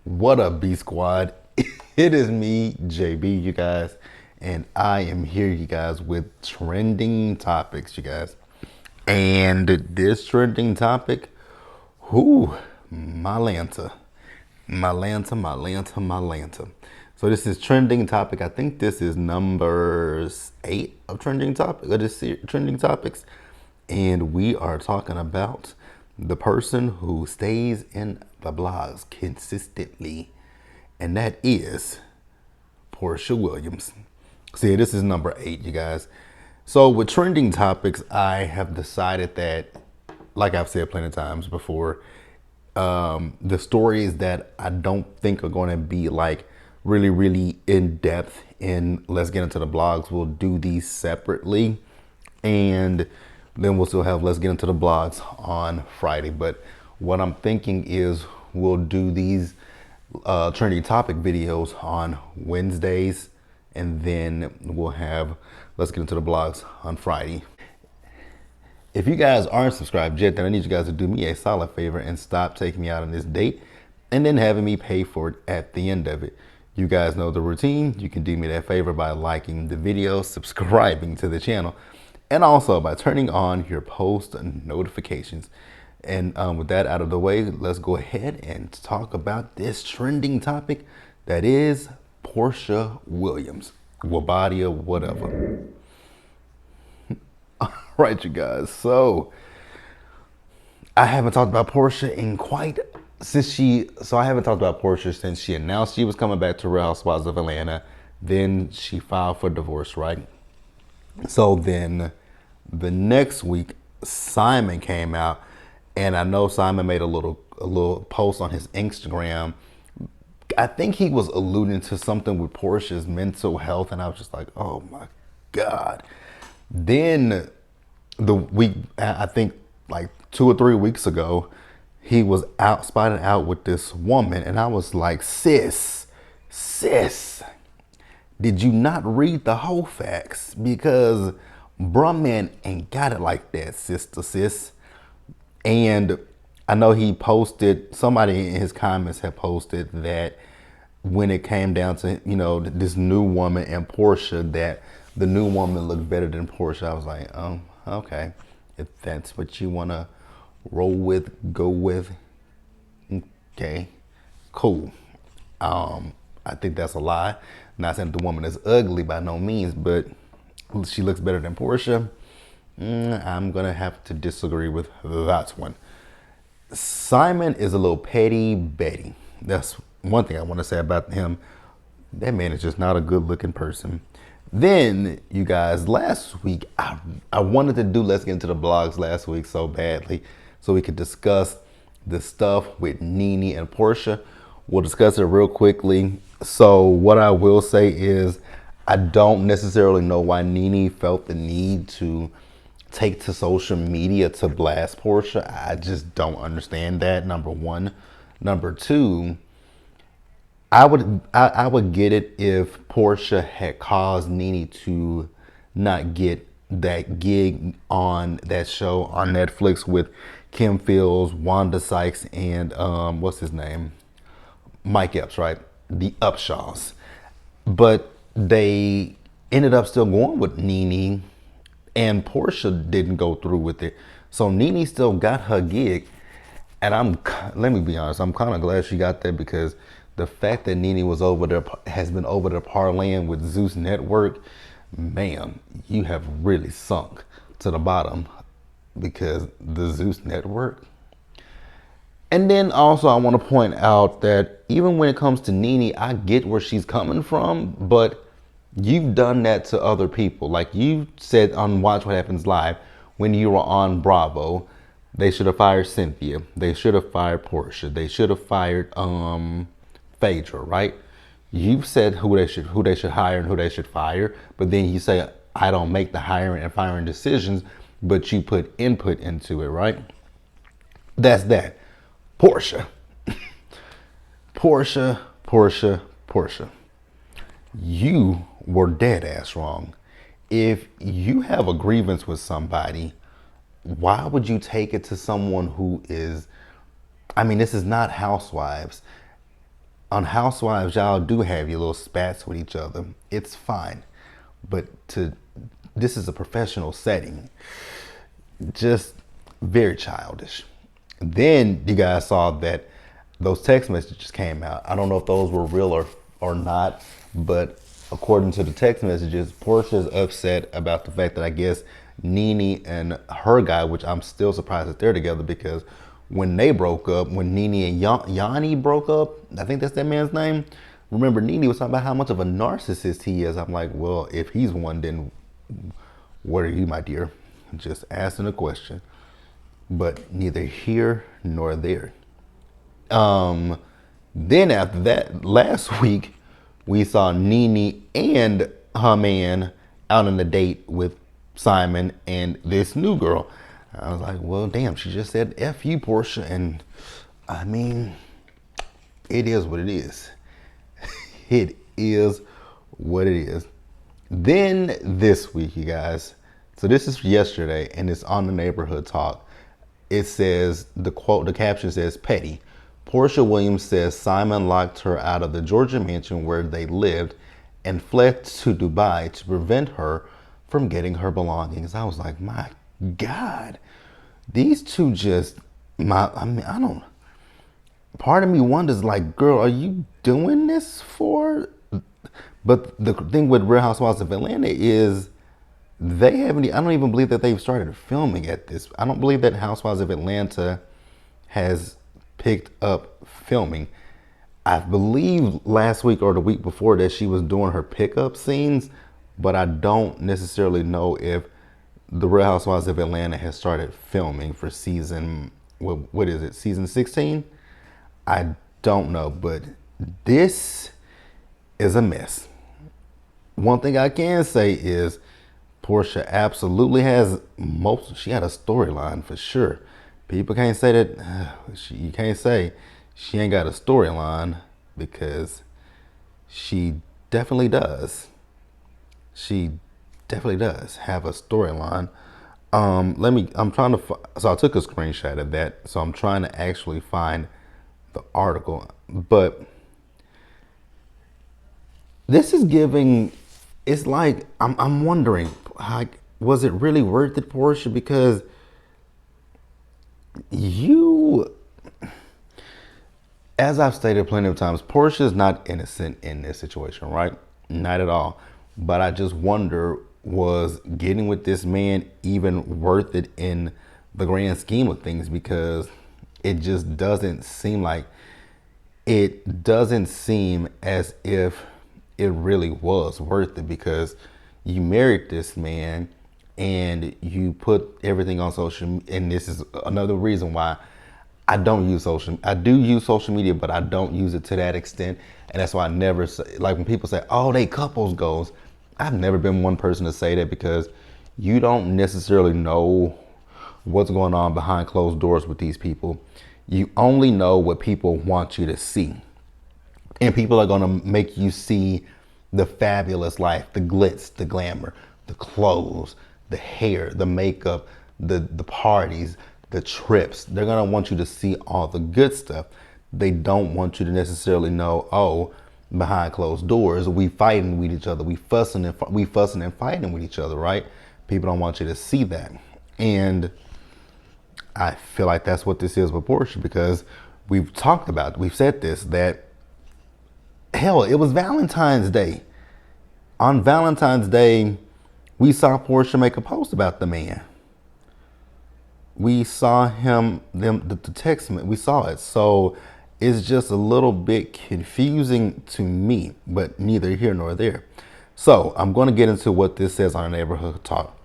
What up, B Squad? It is me, JB, you guys, and I am here, you guys, with trending topics, you guys. And this trending topic, whoo, my Lanta. So this is trending topic. I think this is number 8 of trending topic of this trending topics, and we are talking about the person who stays in the blogs consistently, and that is Porsha Williams. See, this is number 8, you guys. So with trending topics, I have decided that, like I've said plenty of times before, the stories that I don't think are going to be like really in depth in Let's Get Into the Blogs, we'll do these separately, and then we'll still have Let's Get Into the Blogs on Friday. But what I'm thinking is we'll do these trending topic videos on Wednesdays, and then we'll have Let's Get Into the Blogs on Friday. If you guys aren't subscribed yet, then I need you guys to do me a solid favor and stop taking me out on this date and then having me pay for it at the end of it. You guys know the routine. You can do me that favor by liking the video, subscribing to the channel, and also by turning on your post notifications. And with that out of the way, let's go ahead and talk about this trending topic that is Porsha Williams, Wabadia, whatever. Right, you guys. So I haven't talked about Porsha in quite I haven't talked about Porsha since she announced she was coming back to Real Housewives of Atlanta. Then she filed for divorce, right? So then the next week, Simon came out, and I know Simon made a little post on his Instagram. I think he was alluding to something with Porsha's mental health, and I was just like, oh my God. Then the week, I think like 2 or 3 weeks ago, he was spotted out with this woman, and I was like, sis, did you not read the whole facts? Because bruh man ain't got it like that, sis. And I know he posted, somebody in his comments had posted that when it came down to, this new woman and Porsha, that the new woman looked better than Porsha. I was like, oh, okay. If that's what you want to roll with, go with, okay, cool. I think that's a lie. Not saying the woman is ugly by no means, but she looks better than Porsha. I'm going to have to disagree with that one. Simon is a little petty Betty. That's one thing I want to say about him. That man is just not a good looking person. Then, you guys, last week, I wanted to do Let's Get Into the Blogs last week so badly so we could discuss the stuff with Nene and Porsha. We'll discuss it real quickly. So what I will say is I don't necessarily know why Nene felt the need to take to social media to blast Porsha. I just don't understand that, number one. Number two, I would get it if Porsha had caused Nene to not get that gig on that show on Netflix with Kim Fields, Wanda Sykes, and what's his name? Mike Epps, right? The Upshaws. But they ended up still going with Nene, and Porsha didn't go through with it. So Nene still got her gig. And let me be honest, I'm kind of glad she got that, because the fact that Nene has been over there parlaying with Zeus Network, ma'am, you have really sunk to the bottom, because the Zeus Network. And then also I want to point out that even when it comes to Nene, I get where she's coming from, but you've done that to other people. Like you said on Watch What Happens Live, when you were on Bravo, they should have fired Cynthia. They should have fired Porsha. They should have fired Phaedra, right? You've said who they should hire and who they should fire, but then you say I don't make the hiring and firing decisions, but you put input into it, right? That's that. Porsha. Porsha. You were dead ass wrong. If you have a grievance with somebody, why would you take it to someone who is, this is not Housewives. on Housewives, y'all do have your little spats with each other. It's fine. But this is a professional setting. Just very childish. Then you guys saw that those text messages came out. I don't know if those were real or not, but according to the text messages, Porsha's upset about the fact that I guess Nene and her guy, which I'm still surprised that they're together, because when they broke up, when Nene and Yanni broke up, I think that's that man's name. Remember, Nene was talking about how much of a narcissist he is. I'm like, well, if he's one, then what are you, my dear? Just asking a question. But neither here nor there. Then after that, last week, we saw Nene and her man out on a date with Simon and this new girl. I was like, well, damn, she just said F you, Porsha. And I mean, it is what it is. It is what it is. Then this week, you guys, so this is yesterday and it's on the Neighborhood Talk. It says, the caption says, petty. Porsha Williams says Simon locked her out of the Georgia mansion where they lived and fled to Dubai to prevent her from getting her belongings. I was like, my God, these two just, I don't, part of me wonders, like, girl, are you doing this for? But the thing with Real Housewives of Atlanta is they haven't, I don't even believe that they've started filming at this. I don't believe that Housewives of Atlanta has picked up filming. I believe last week or the week before that she was doing her pickup scenes, but I don't necessarily know if the Real Housewives of Atlanta has started filming for season, what is it, season 16? I don't know, but this is a mess. One thing I can say is Porsha absolutely has she had a storyline for sure. People can't say that, you can't say she ain't got a storyline, because she definitely does. She definitely does have a storyline. So I took a screenshot of that. So I'm trying to actually find the article, but this is giving, it's like, I'm wondering, like, was it really worth it, Porsha? Because as I've stated plenty of times, Porsha is not innocent in this situation, right? Not at all. But I just wonder, was getting with this man even worth it in the grand scheme of things? Because it just doesn't seem like, it doesn't seem as if it really was worth it, because you married this man and you put everything on social, and this is another reason why I don't use social. I do use social media, but I don't use it to that extent, and that's why I never say, like when people say, "Oh, they couples goals," I've never been one person to say that, because you don't necessarily know what's going on behind closed doors with these people. You only know what people want you to see, and people are going to make you see the fabulous life, the glitz, the glamour, the clothes, the hair, the makeup, the parties, the trips. They're going to want you to see all the good stuff. They don't want you to necessarily know, oh, behind closed doors, we fighting with each other. We fussing and fighting with each other, right? People don't want you to see that. And I feel like that's what this is with Porsha, because we've said this, that hell, it was Valentine's Day. On Valentine's Day, we saw Porsha make a post about the man. We saw the text, we saw it. So it's just a little bit confusing to me, but neither here nor there. So I'm going to get into what this says on Neighborhood Talk.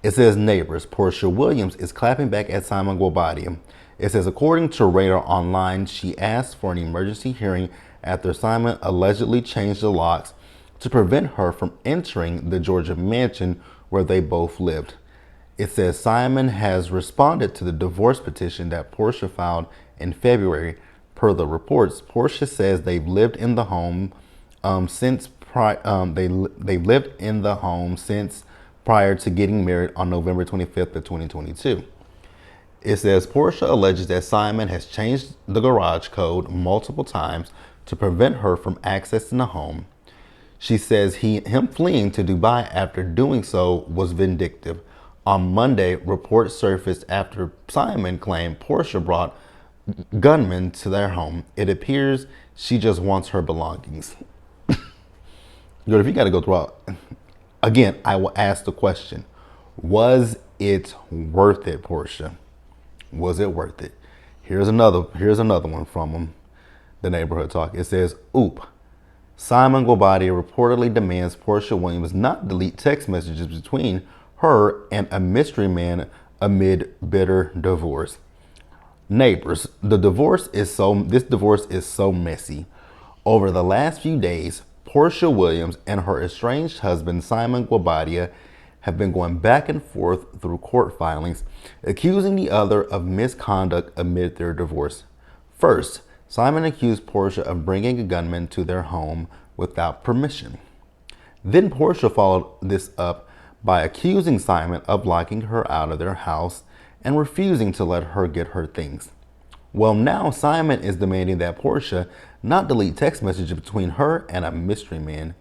It says, neighbors, Porsha Williams is clapping back at Simon Guobadia. It says, according to Radar Online, she asked for an emergency hearing after Simon allegedly changed the locks to prevent her from entering the Georgia mansion where they both lived. It says Simon has responded to the divorce petition that Porsha filed in February. Per the reports, Porsha says they've lived in the home since prior to getting married on November 25th of 2022. It says Porsha alleges that Simon has changed the garage code multiple times to prevent her from accessing the home. She says him fleeing to Dubai after doing so was vindictive. On Monday, reports surfaced after Simon claimed Porsha brought gunmen to their home. It appears she just wants her belongings. Yo, if you got to go through again, I will ask the question: was it worth it, Porsha? Was it worth it? Here's another one from him. The neighborhood talk. It says, "Oop." Simon Guobadia reportedly demands Porsha Williams not delete text messages between her and a mystery man amid bitter divorce. Neighbors, this divorce is so messy. Over the last few days, Porsha Williams and her estranged husband Simon Guobadia have been going back and forth through court filings, accusing the other of misconduct amid their divorce. First, Simon accused Porsha of bringing a gunman to their home without permission. Then Porsha followed this up by accusing Simon of locking her out of their house and refusing to let her get her things. Well, now Simon is demanding that Porsha not delete text messages between her and a mystery man.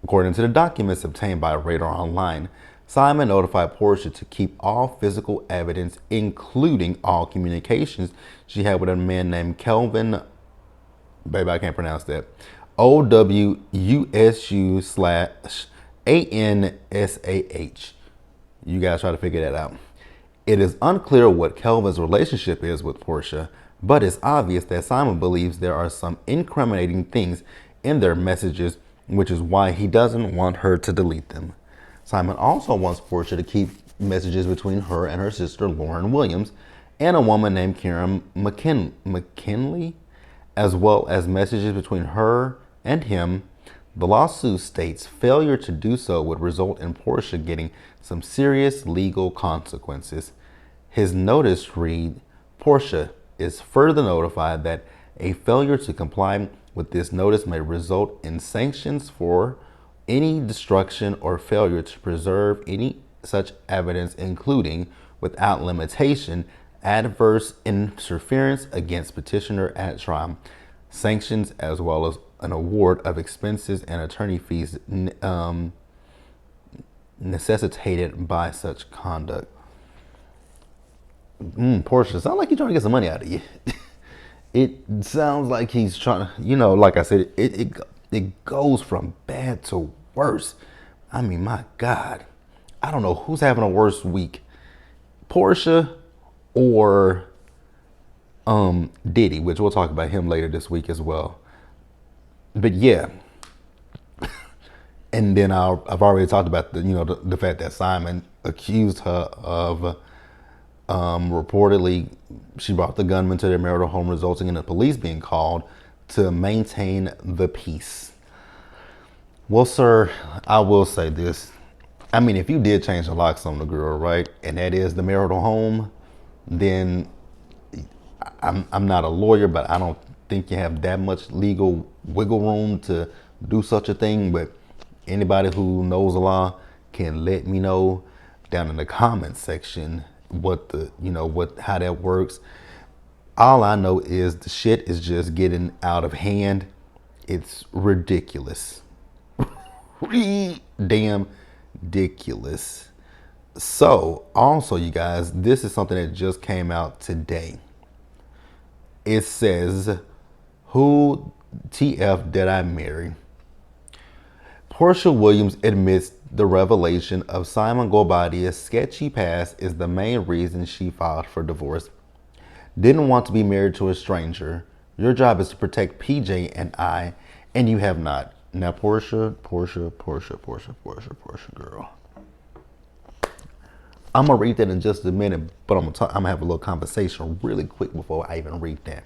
According to the documents obtained by Radar Online, Simon notified Porsha to keep all physical evidence, including all communications she had with a man named Kelvin, baby, I can't pronounce that, OWUSU/ANSAH. You guys try to figure that out. It is unclear what Kelvin's relationship is with Porsha, but it's obvious that Simon believes there are some incriminating things in their messages, which is why he doesn't want her to delete them. Simon also wants Porsha to keep messages between her and her sister Lauren Williams and a woman named Karen McKinley, as well as messages between her and him. The lawsuit states failure to do so would result in Porsha getting some serious legal consequences. His notice read, Porsha is further notified that a failure to comply with this notice may result in sanctions for any destruction or failure to preserve any such evidence, including, without limitation, adverse interference against petitioner at trial, sanctions, as well as an award of expenses and attorney fees necessitated by such conduct. Porsha, sounds like he's trying to get some money out of you. It sounds like he's trying to, like I said, it goes from bad to worse. I mean, my God, I don't know who's having a worse week, Porsha or Diddy, which we'll talk about him later this week as well. But yeah, and then I've already talked about the fact that Simon accused her of reportedly she brought the gunman to their marital home, resulting in the police being called to maintain the peace. Well, sir, I will say this. I mean, if you did change the locks on the girl, right, and that is the marital home, then I'm not a lawyer, but I don't think you have that much legal wiggle room to do such a thing. But anybody who knows the law can let me know down in the comments section how that works. All I know is the shit is just getting out of hand. It's ridiculous. Damn ridiculous. So also, you guys, this is something that just came out today. It says, who TF did I marry? Porsha Williams admits the revelation of Simon Guobadia's sketchy past is the main reason she filed for divorce. Didn't want to be married to a stranger. Your job is to protect PJ and I, and you have not. Now, Porsha, girl. I'm going to read that in just a minute, but I'm going to have a little conversation really quick before I even read that.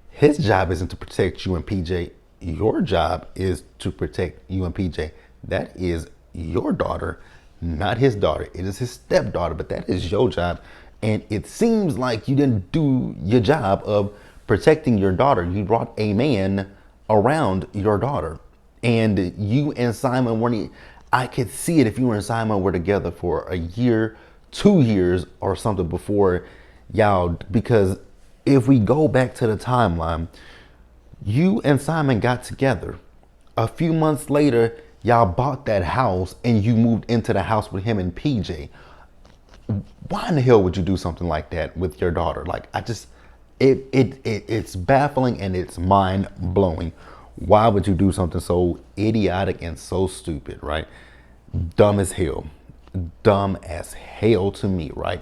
His job isn't to protect you and PJ. Your job is to protect you and PJ. That is your daughter, not his daughter. It is his stepdaughter, but that is your job. And it seems like you didn't do your job of protecting your daughter. You brought a man around your daughter. And you and Simon weren't, I could see it if you and Simon were together for a year, 2 years or something before y'all, because if we go back to the timeline, you and Simon got together. A few months later, y'all bought that house and you moved into the house with him and PJ. Why in the hell would you do something like that with your daughter? Like, I just, it's baffling and it's mind blowing. Why would you do something so idiotic and so stupid, right? Dumb as hell. Dumb as hell to me, right?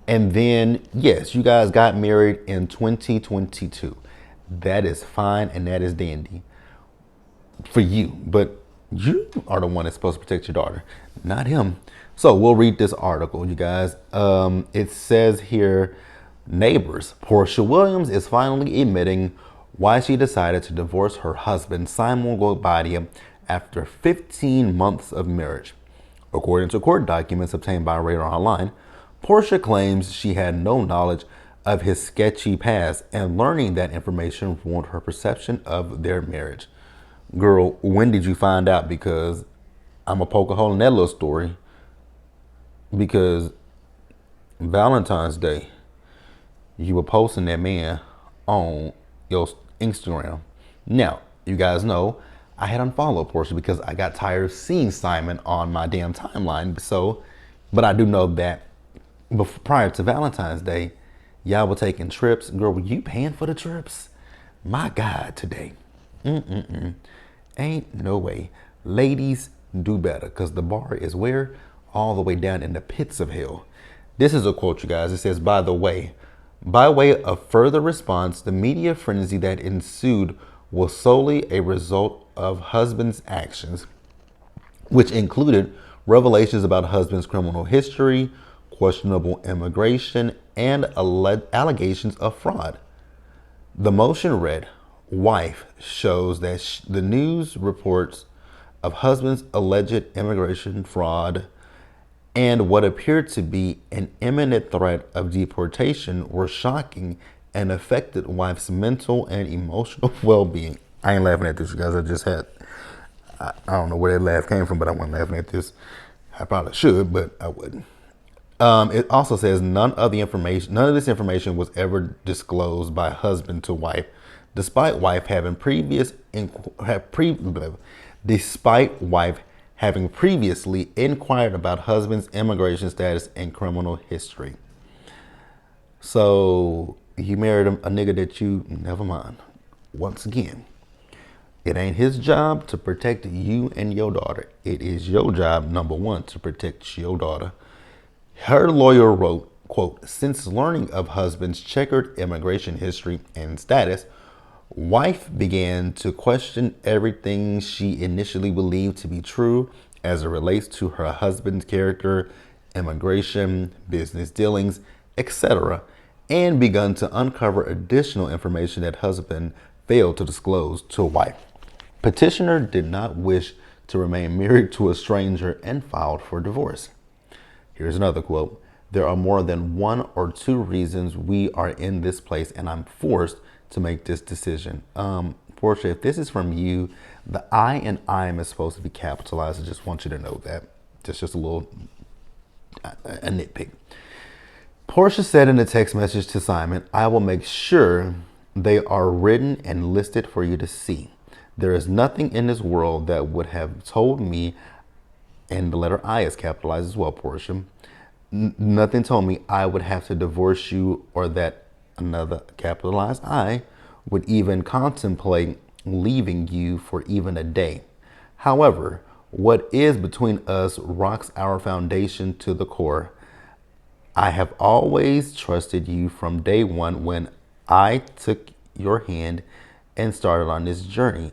And then, yes, you guys got married in 2022. That is fine and that is dandy for you. But you are the one that's supposed to protect your daughter, not him. So we'll read this article, you guys. It says here, neighbors, Porsha Williams is finally admitting why she decided to divorce her husband, Simon Gobadia, after 15 months of marriage. According to court documents obtained by Radar Online, Porsha claims she had no knowledge of his sketchy past, and learning that information ruined her perception of their marriage. Girl, when did you find out? Because I'm going to poke a hole in that little story. Because Valentine's Day, you were posting that man on your Instagram. Now, you guys know I had unfollowed Porsha because I got tired of seeing Simon on my damn timeline. So, but I do know that prior to Valentine's Day, y'all were taking trips. Girl, were you paying for the trips? My God, today. Ain't no way. Ladies, do better, because the bar is where? All the way down in the pits of hell. This is a quote, you guys. It says, by way of further response, the media frenzy that ensued was solely a result of husband's actions, which included revelations about husband's criminal history, questionable immigration, and allegations of fraud. The motion read, wife shows that the news reports of husband's alleged immigration fraud and what appeared to be an imminent threat of deportation were shocking and affected wife's mental and emotional well-being. I ain't laughing at this, you guys. I don't know where that laugh came from, but I wasn't laughing at this. I probably should, but I wouldn't. It also says none of this information was ever disclosed by husband to wife, despite wife having previously inquired about husband's immigration status and criminal history. So you married a nigga that never mind. Once again, it ain't his job to protect you and your daughter. It is your job, number one, to protect your daughter. Her lawyer wrote, quote, since learning of husband's checkered immigration history and status, wife began to question everything she initially believed to be true as it relates to her husband's character, immigration, business dealings, etc., and begun to uncover additional information that husband failed to disclose to wife. Petitioner did not wish to remain married to a stranger and filed for divorce. Here's another quote. There are more than one or two reasons we are in this place, and I'm forced to make this decision. Porsha, if this is from you, the I and I'm is supposed to be capitalized. I just want you to know that. Just a little a nitpick. Porsha said in a text message to Simon, I will make sure they are written and listed for you to see. There is nothing in this world that would have told me, and the letter I is capitalized as well, Porsha. Nothing told me I would have to divorce you, or that another capitalized I would even contemplate leaving you for even a day. However, what is between us rocks our foundation to the core. I have always trusted you from day one when I took your hand and started on this journey.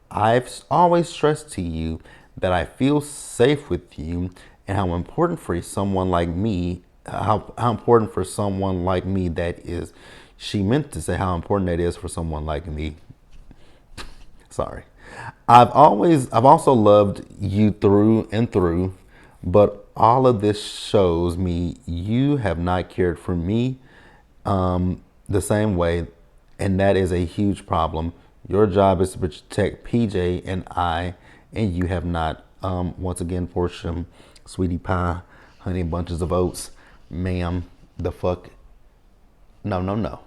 I've always stressed to you that I feel safe with you, and how important for someone like me, how important for someone like me that is. She meant to say how important that is for someone like me. Sorry. I've also loved you through and through, but all of this shows me you have not cared for me the same way, and that is a huge problem. Your job is to protect PJ and I, and you have not. Once again, Porsha, sweetie pie, honey bunches of oats, ma'am, the fuck no, no, no.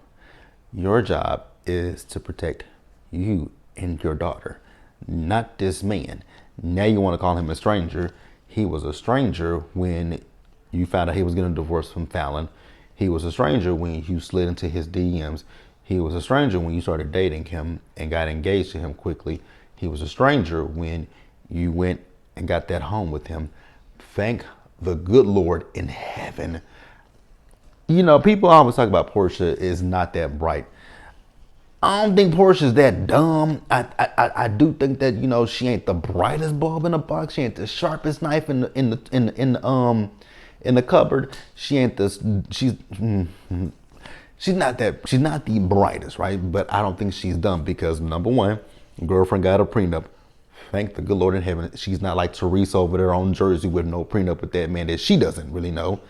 Your job is to protect you and your daughter, not this man. Now you want to call him a stranger. He was a stranger when you found out he was getting a divorce from Fallon. He was a stranger when you slid into his DMs. He was a stranger when you started dating him and got engaged to him quickly. He was a stranger when you went and got that home with him. Thank the good Lord in heaven. You know, people always talk about Porsha is not that bright. I don't think Porsha's that dumb. I do think that, you know, she ain't the brightest bulb in the box. She ain't the sharpest knife in the cupboard. She ain't the she's not the brightest, right? But I don't think she's dumb because number one, girlfriend got a prenup. Thank the good Lord in heaven. She's not like Teresa over there on Jersey with no prenup with that man that she doesn't really know.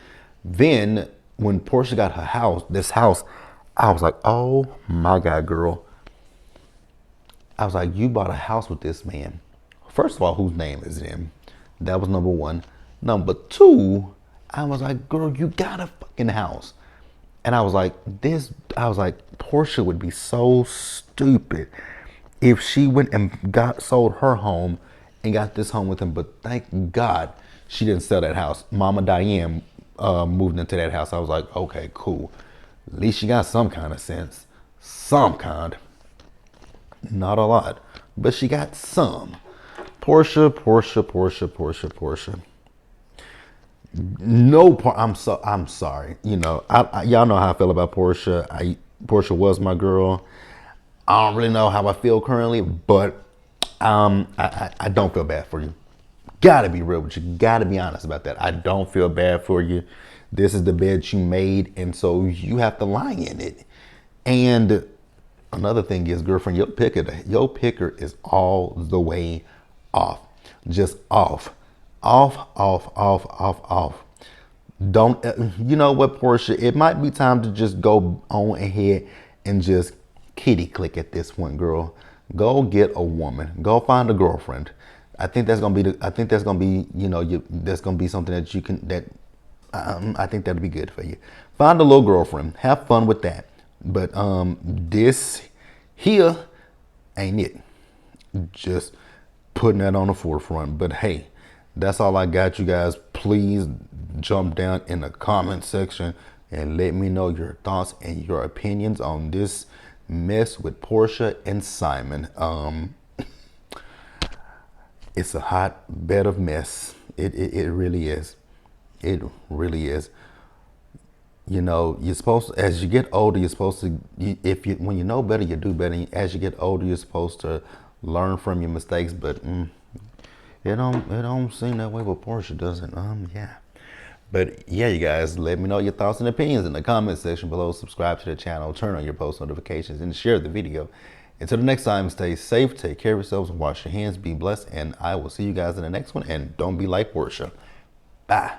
Then when Porsha got her house, this house, I was like, oh my God, girl. I was like, you bought a house with this man. First of all, whose name is it in? That was number one. Number two, I was like, girl, you got a fucking house. And I was like, Porsha would be so stupid if she went and sold her home and got this home with him. But thank God she didn't sell that house. Mama Diane moved into that house. I was like, okay, cool. At least she got some kind of sense. Some kind. Not a lot, but she got some. Porsha. No part. I'm sorry. You know, y'all know how I feel about Porsha. Porsha was my girl. I don't really know how I feel currently, but I don't feel bad for you. Gotta be real with you. Gotta be honest about that. I don't feel bad for you. This is the bed you made, and so you have to lie in it. And another thing is, girlfriend, your picker is all the way off. Just off. Off. Don't, you know what, Porsha? It might be time to just go on ahead and just kitty click at this one, girl. Go get a woman. Go find a girlfriend. I think that's gonna be you know, that's gonna be something that you can, I think that'd be good for you. Find a little girlfriend. Have fun with that. But this here ain't it. Just putting that on the forefront. But hey, that's all I got, you guys. Please jump down in the comment section and let me know your thoughts and your opinions on this mess with Porsha and Simon. It's a hot bed of mess. It really is. It really is. You know, you're supposed to, as you get older, you're supposed to, when you know better, you do better. As you get older, you're supposed to learn from your mistakes, but it don't seem that way with Porsha, does it? Yeah. But yeah, you guys, let me know your thoughts and opinions in the comment section below. Subscribe to the channel, turn on your post notifications, and share the video. Until the next time, stay safe, take care of yourselves, and wash your hands, be blessed, and I will see you guys in the next one. And don't be like Porsha. Bye.